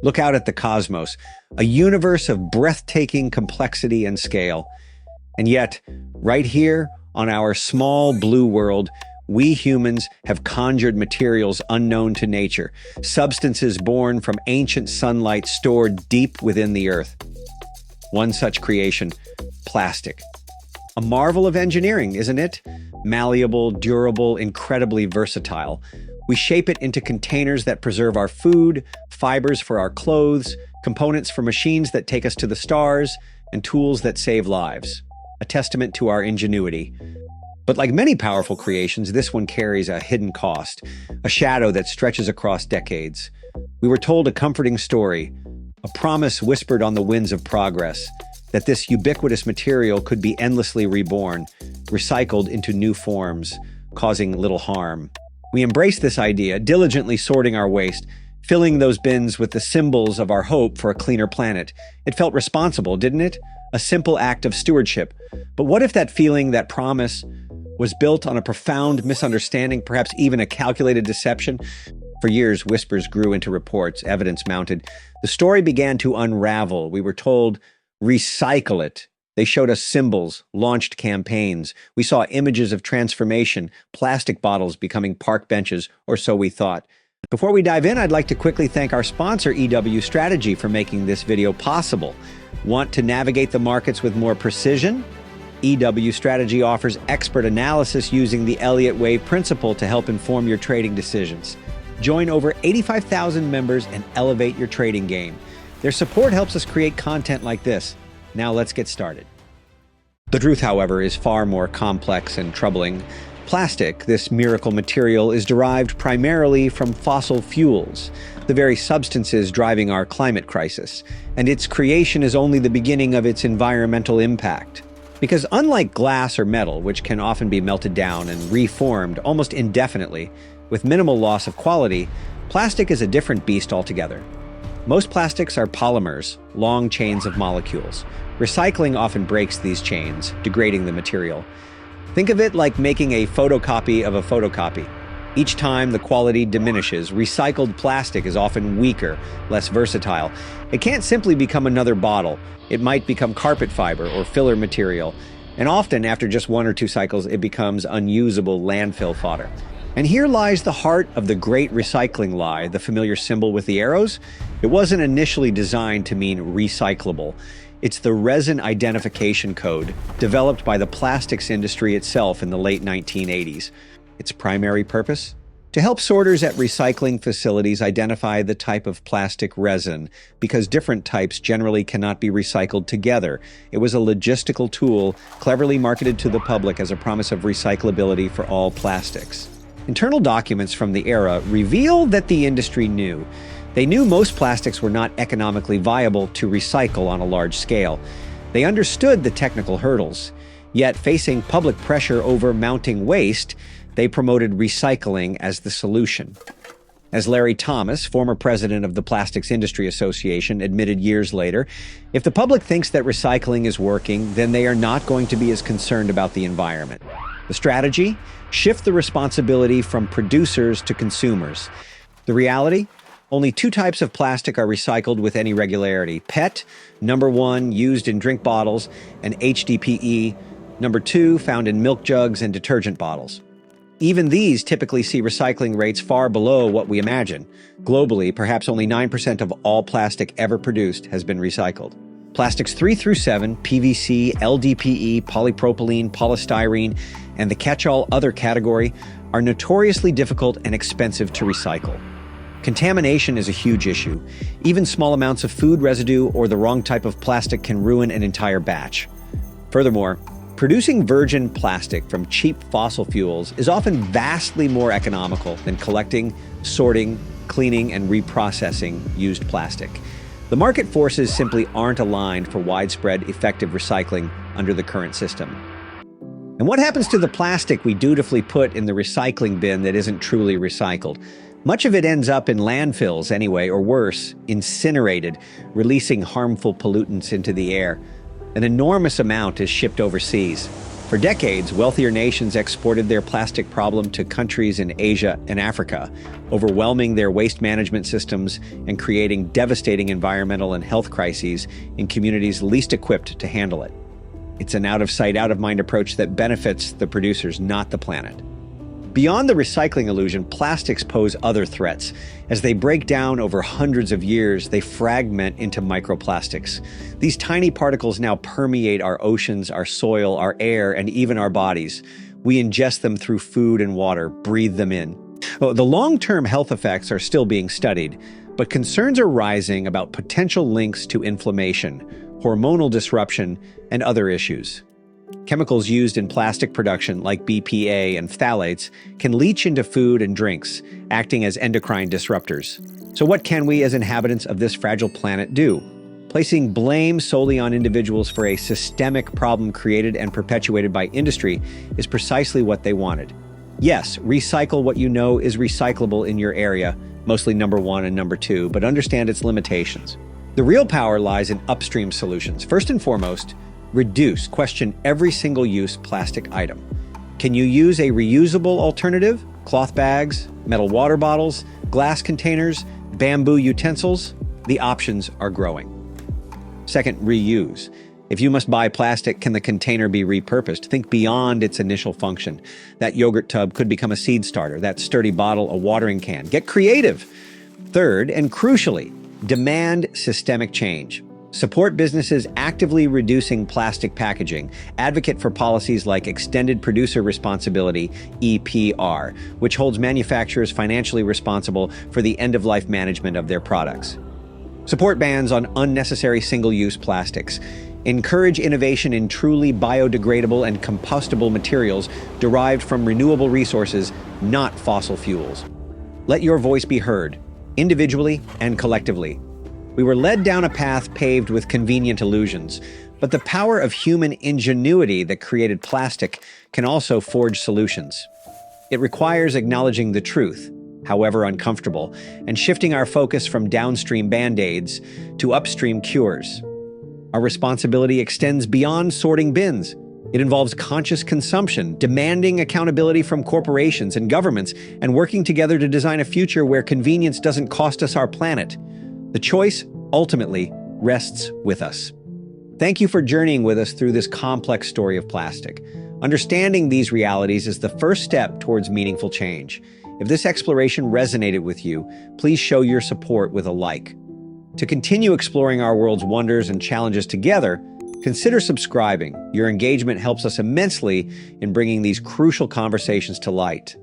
Look out at the cosmos, a universe of breathtaking complexity and scale. And yet, right here on our small blue world, we humans have conjured materials unknown to nature, substances born from ancient sunlight stored deep within the earth. One such creation, plastic. A marvel of engineering, isn't it? Malleable, durable, incredibly versatile. We shape it into containers that preserve our food, fibers for our clothes, components for machines that take us to the stars, and tools that save lives. A testament to our ingenuity. But like many powerful creations, this one carries a hidden cost, a shadow that stretches across decades. We were told a comforting story, a promise whispered on the winds of progress, that this ubiquitous material could be endlessly reborn, recycled into new forms, causing little harm. We embraced this idea, diligently sorting our waste, filling those bins with the symbols of our hope for a cleaner planet. It felt responsible, didn't it? A simple act of stewardship. But what if that feeling, that promise, was built on a profound misunderstanding, perhaps even a calculated deception? For years, whispers grew into reports, evidence mounted. The story began to unravel. We were told, recycle it. They showed us symbols, launched campaigns. We saw images of transformation, plastic bottles becoming park benches, or so we thought. Before we dive in, I'd like to quickly thank our sponsor, EW Strategy, for making this video possible. Want to navigate the markets with more precision? EW Strategy offers expert analysis using the Elliott Wave principle to help inform your trading decisions. Join over 85,000 members and elevate your trading game. Their support helps us create content like this. Now let's get started. The truth, however, is far more complex and troubling. Plastic, this miracle material, is derived primarily from fossil fuels, the very substances driving our climate crisis, and its creation is only the beginning of its environmental impact. Because unlike glass or metal, which can often be melted down and reformed almost indefinitely, with minimal loss of quality, plastic is a different beast altogether. Most plastics are polymers, long chains of molecules. Recycling often breaks these chains, degrading the material. Think of it like making a photocopy of a photocopy. Each time the quality diminishes, recycled plastic is often weaker, less versatile. It can't simply become another bottle. It might become carpet fiber or filler material. And often, after just one or two cycles, it becomes unusable landfill fodder. And here lies the heart of the great recycling lie, the familiar symbol with the arrows. It wasn't initially designed to mean recyclable. It's the resin identification code developed by the plastics industry itself in the late 1980s. Its primary purpose? To help sorters at recycling facilities identify the type of plastic resin, because different types generally cannot be recycled together. It was a logistical tool cleverly marketed to the public as a promise of recyclability for all plastics. Internal documents from the era reveal that the industry knew. They knew most plastics were not economically viable to recycle on a large scale. They understood the technical hurdles. Yet, facing public pressure over mounting waste, they promoted recycling as the solution. As Larry Thomas, former president of the Plastics Industry Association, admitted years later, if the public thinks that recycling is working, then they are not going to be as concerned about the environment. The strategy? Shift the responsibility from producers to consumers. The reality? Only two types of plastic are recycled with any regularity. PET, number one, used in drink bottles, and HDPE, number two, found in milk jugs and detergent bottles. Even these typically see recycling rates far below what we imagine. Globally, perhaps only 9% of all plastic ever produced has been recycled. Plastics 3 through 7, PVC, LDPE, polypropylene, polystyrene, and the catch-all other category are notoriously difficult and expensive to recycle. Contamination is a huge issue. Even small amounts of food residue or the wrong type of plastic can ruin an entire batch. Furthermore, producing virgin plastic from cheap fossil fuels is often vastly more economical than collecting, sorting, cleaning, and reprocessing used plastic. The market forces simply aren't aligned for widespread, effective recycling under the current system. And what happens to the plastic we dutifully put in the recycling bin that isn't truly recycled? Much of it ends up in landfills anyway, or worse, incinerated, releasing harmful pollutants into the air. An enormous amount is shipped overseas. For decades, wealthier nations exported their plastic problem to countries in Asia and Africa, overwhelming their waste management systems and creating devastating environmental and health crises in communities least equipped to handle it. It's an out-of-sight, out-of-mind approach that benefits the producers, not the planet. Beyond the recycling illusion, plastics pose other threats. As they break down over hundreds of years, they fragment into microplastics. These tiny particles now permeate our oceans, our soil, our air, and even our bodies. We ingest them through food and water, breathe them in. The long-term health effects are still being studied, but concerns are rising about potential links to inflammation, hormonal disruption, and other issues. Chemicals used in plastic production, like BPA and phthalates, can leach into food and drinks, acting as endocrine disruptors. So what can we as inhabitants of this fragile planet do? Placing blame solely on individuals for a systemic problem created and perpetuated by industry is precisely what they wanted. Yes, recycle what you know is recyclable in your area, mostly number 1 and number 2, but understand its limitations. The real power lies in upstream solutions. First and foremost, question every single-use plastic item. Can you use a reusable alternative? Cloth bags, metal water bottles, glass containers, bamboo utensils? The options are growing. Second, reuse. If you must buy plastic, can the container be repurposed? Think beyond its initial function. That yogurt tub could become a seed starter, that sturdy bottle a watering can. Get creative. Third, and crucially, demand systemic change. Support businesses actively reducing plastic packaging. Advocate for policies like Extended Producer Responsibility, EPR, which holds manufacturers financially responsible for the end-of-life management of their products. Support bans on unnecessary single-use plastics. Encourage innovation in truly biodegradable and compostable materials derived from renewable resources, not fossil fuels. Let your voice be heard, individually and collectively. We were led down a path paved with convenient illusions, but the power of human ingenuity that created plastic can also forge solutions. It requires acknowledging the truth, however uncomfortable, and shifting our focus from downstream band-aids to upstream cures. Our responsibility extends beyond sorting bins. It involves conscious consumption, demanding accountability from corporations and governments, and working together to design a future where convenience doesn't cost us our planet. The choice, ultimately, rests with us. Thank you for journeying with us through this complex story of plastic. Understanding these realities is the first step towards meaningful change. If this exploration resonated with you, please show your support with a like. To continue exploring our world's wonders and challenges together, consider subscribing. Your engagement helps us immensely in bringing these crucial conversations to light.